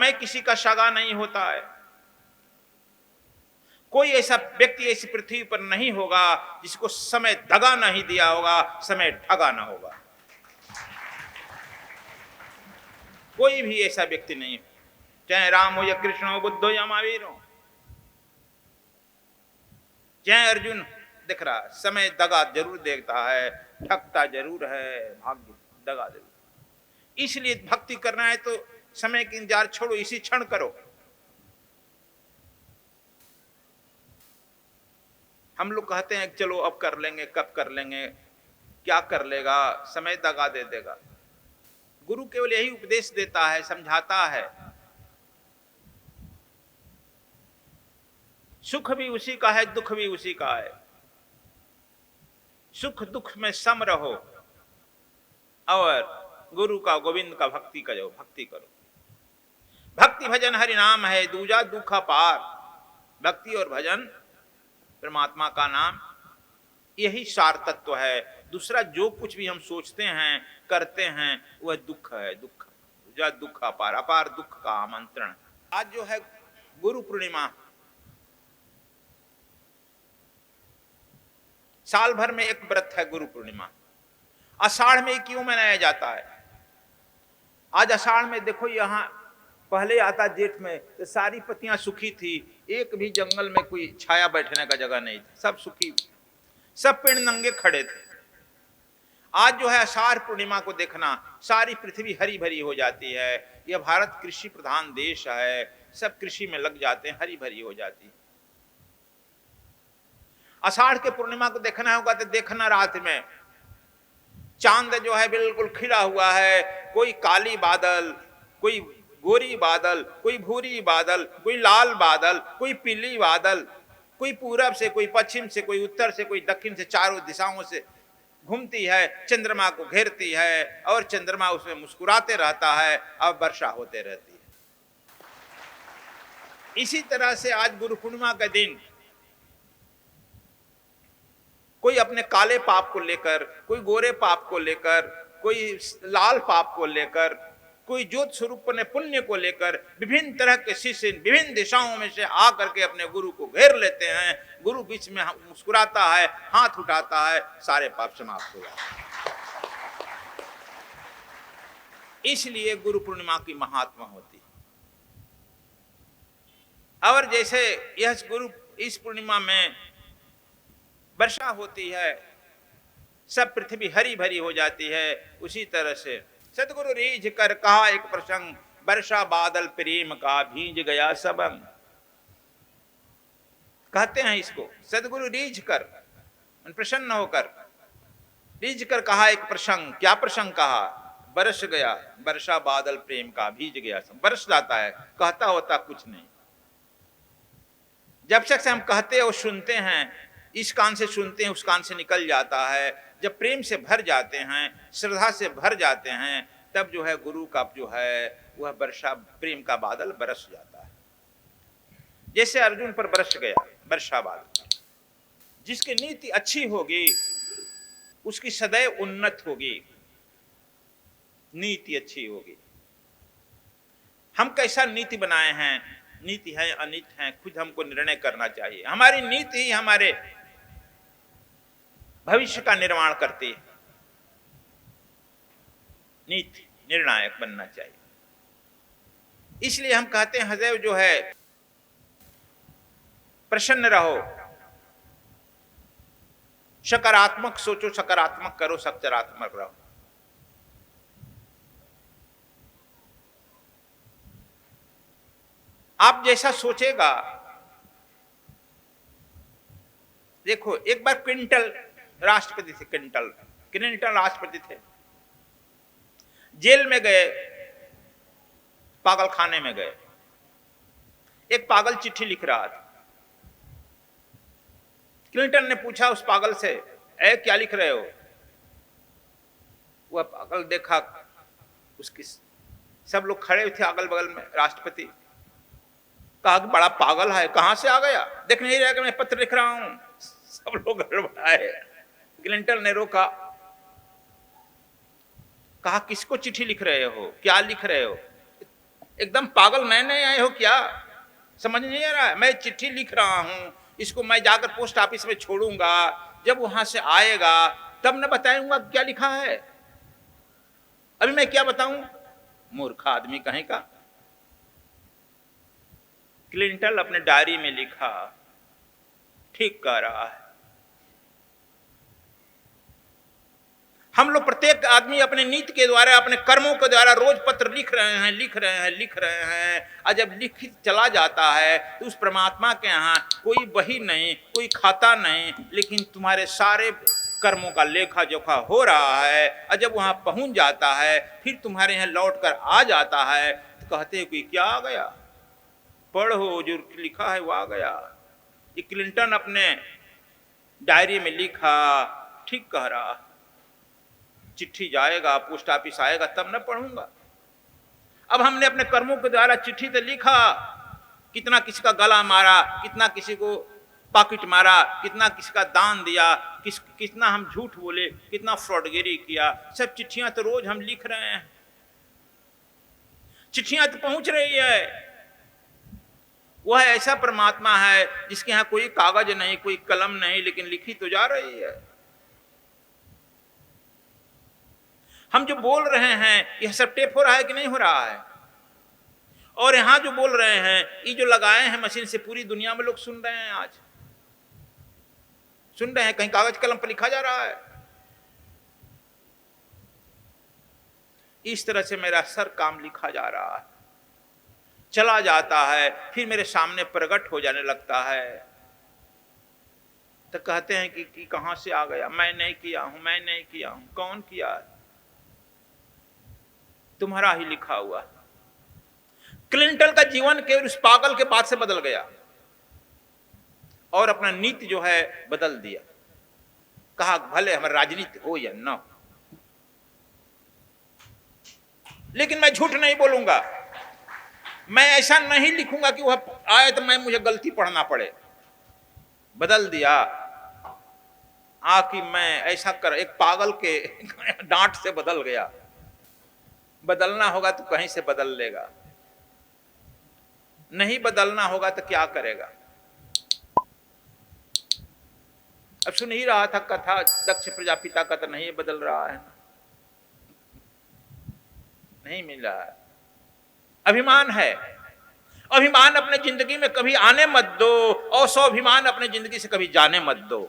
समय किसी का सगा नहीं होता है। कोई ऐसा व्यक्ति ऐसी पृथ्वी पर नहीं होगा जिसको समय दगा नहीं दिया होगा, समय ठगा ना होगा। कोई भी ऐसा व्यक्ति नहीं, चाहे राम हो या कृष्ण हो, बुद्ध हो या महावीर हो, चाहे अर्जुन। दिख रहा समय दगा जरूर देता है, ठगता जरूर है, भाग्य दगा जरूर। इसलिए भक्ति करना है तो समय की इंतजार छोड़ो, इसी क्षण करो। हम लोग कहते हैं चलो अब कर लेंगे, कब कर लेंगे, क्या कर लेगा, समय दगा दे देगा। गुरु केवल यही उपदेश देता है, समझाता है। सुख भी उसी का है, दुख भी उसी का है। सुख दुख में सम रहो और गुरु का, गोविंद का भक्ति करो, भक्ति करो। भक्ति भजन हरि नाम है, दूजा दुख पार। भक्ति और भजन परमात्मा का नाम, यही सार तत्व है। दूसरा जो कुछ भी हम सोचते हैं, करते हैं, वह दुख है, दुख। दूजा दुख अपार, अपार दुख का आमंत्रण। आज जो है गुरु पूर्णिमा, साल भर में एक व्रत है गुरु पूर्णिमा। आषाढ़ में क्यों मनाया जाता है? आज आषाढ़ में देखो, यहां पहले आता जेठ में तो सारी पत्तियां सूखी थी, एक भी जंगल में कोई छाया बैठने का जगह नहीं थी, सब सूखी, सब पेड़ नंगे खड़े थे। आज जो है आषाढ़ पूर्णिमा को देखना, सारी पृथ्वी हरी भरी हो जाती है। यह भारत कृषि प्रधान देश है, सब कृषि में लग जाते हैं, हरी भरी हो जाती है। आषाढ़ के पूर्णिमा को देखना होगा तो देखना रात में चांद जो है बिल्कुल खिला हुआ है, कोई काली बादल, कोई गोरी बादल, कोई भूरी बादल, कोई लाल बादल, कोई पीली बादल, कोई पूरब से, कोई पश्चिम से, कोई उत्तर से, कोई दक्षिण से, चारों दिशाओं से घूमती है, चंद्रमा को घेरती है और चंद्रमा उसमें मुस्कुराते रहता है और वर्षा होते रहती है। इसी तरह से आज गुरु पूर्णिमा का दिन कोई अपने काले पाप को लेकर, कोई गोरे पाप को लेकर, कोई लाल पाप को लेकर, कोई ज्योत स्वरूप ने पुण्य को लेकर विभिन्न तरह के शिष्य विभिन्न दिशाओं में से आकर के अपने गुरु को घेर लेते हैं। गुरु बीच में मुस्कुराता है, हाथ उठाता है, सारे पाप समाप्त हो जाते हैं। इसलिए गुरु पूर्णिमा की महात्मा होती है। और जैसे यह गुरु इस पूर्णिमा में वर्षा होती है, सब पृथ्वी हरी भरी हो जाती है, उसी तरह से सतगुरु रीझ कर कहा एक प्रसंग, वर्षा बादल प्रेम का भींज गया सबंग। कहते हैं इसको सतगुरु रीझ कर, प्रसन्न होकर रीझ कर कहा एक प्रसंग। क्या प्रसंग कहा? बरस गया वर्षा बादल प्रेम का भीज गया सब। बरस जाता है, कहता होता कुछ नहीं। जब तक से हम कहते और सुनते हैं, इस कान से सुनते हैं, उस कान से निकल जाता है। जब प्रेम से भर जाते हैं, श्रद्धा से भर जाते हैं, तब जो है गुरु का जो है वह वर्षा प्रेम का बादल बरस जाता है। जैसे अर्जुन पर बरस गया वर्षा बादल। जिसकी नीति अच्छी होगी उसकी सदैव उन्नत होगी, नीति अच्छी होगी। हम कैसा नीति बनाए हैं, नीति है अनित है, खुद हमको निर्णय करना चाहिए। हमारी नीति ही हमारे भविष्य का निर्माण करती है। नीति निर्णायक बनना चाहिए। इसलिए हम कहते हैं सदैव जो है प्रसन्न रहो, सकारात्मक सोचो, सकारात्मक करो, सकारात्मक रहो। आप जैसा सोचेगा, देखो एक बार क्लिंटन राष्ट्रपति थे, क्लिंटन राष्ट्रपति थे, जेल में गए, पागल खाने में गए। एक पागल चिट्ठी लिख रहा था। क्लिंटन ने पूछा उस पागल से, ए क्या लिख रहे हो? वह पागल देखा, उसकी सब लोग खड़े थे अगल बगल में, राष्ट्रपति। कहा कि बड़ा पागल है, कहां से आ गया, देख नहीं रहा कि मैं पत्र लिख रहा हूं। सब लोग गड़बड़ाए। क्लिंटन ने रोका, कहा किसको चिट्ठी लिख रहे हो, क्या लिख रहे हो? एकदम पागल नए नए आए हो क्या? समझ नहीं आ रहा है? मैं चिट्ठी लिख रहा हूं, इसको मैं जाकर पोस्ट ऑफिस में छोड़ूंगा, जब वहां से आएगा तब न बताऊंगा क्या लिखा है। अभी मैं क्या बताऊं? मूर्ख आदमी कहीं का। क्लिंटन अपने डायरी में लिखा, ठीक कह रहा है। हम लोग प्रत्येक आदमी अपने नीति के द्वारा, अपने कर्मों के द्वारा रोज पत्र लिख रहे हैं, लिख रहे हैं, लिख रहे हैं, और जब लिखित चला जाता है तो उस परमात्मा के यहाँ कोई बही नहीं, कोई खाता नहीं, लेकिन तुम्हारे सारे कर्मों का लेखा जोखा हो रहा है। और जब वहां पहुंच जाता है, फिर तुम्हारे यहाँ लौट कर आ जाता है, तो कहते हैं कि क्या आ गया, पढ़ो जो लिखा है वो आ गया। ये क्लिंटन अपने डायरी में लिखा, ठीक कह रहा। चिट्ठी जाएगा, पोस्ट ऑफिस आएगा, तब न पढ़ूंगा। अब हमने अपने कर्मों के द्वारा चिट्ठी तो लिखा, कितना किसी का गला मारा, कितना किसी को पॉकेट मारा, कितना किसी का दान दिया, कितना हम झूठ बोले, कितना फ्रॉडगिरी किया, सब चिट्ठियां तो रोज हम लिख रहे हैं। चिट्ठियां तो पहुंच रही है। वह ऐसा परमात्मा है जिसके यहां कोई कागज नहीं, कोई कलम नहीं, लेकिन लिखी तो जा रही है। हम जो बोल रहे हैं यह सब टेप हो रहा है कि नहीं हो रहा है? और यहां जो बोल रहे हैं, ये जो लगाए हैं मशीन से, पूरी दुनिया में लोग सुन रहे हैं। आज सुन रहे हैं, कहीं कागज कलम पर लिखा जा रहा है। इस तरह से मेरा सर काम लिखा जा रहा है, चला जाता है, फिर मेरे सामने प्रकट हो जाने लगता है। तो कहते हैं कि कहां से आ गया? मैं नहीं किया हूं, मैं नहीं किया हूं। कौन किया? तुम्हारा ही लिखा हुआ। क्लिंटन का जीवन केवल उस पागल के बाद से बदल गया और अपना नीति जो है बदल दिया। कहा भले हमारी राजनीति हो या ना हो, लेकिन मैं झूठ नहीं बोलूंगा। मैं ऐसा नहीं लिखूंगा कि वह आए तो मुझे गलती पढ़ना पड़े। बदल दिया। कि मैं ऐसा कर, एक पागल के डांट से बदल गया। बदलना होगा तो कहीं से बदल लेगा, नहीं बदलना होगा तो क्या करेगा? अब सुन ही रहा था कथा, दक्ष प्रजापिता का तो नहीं बदल रहा है, नहीं मिल रहा है। अभिमान है। अभिमान अपने जिंदगी में कभी आने मत दो, और स्वाभिमान अपने जिंदगी से कभी जाने मत दो।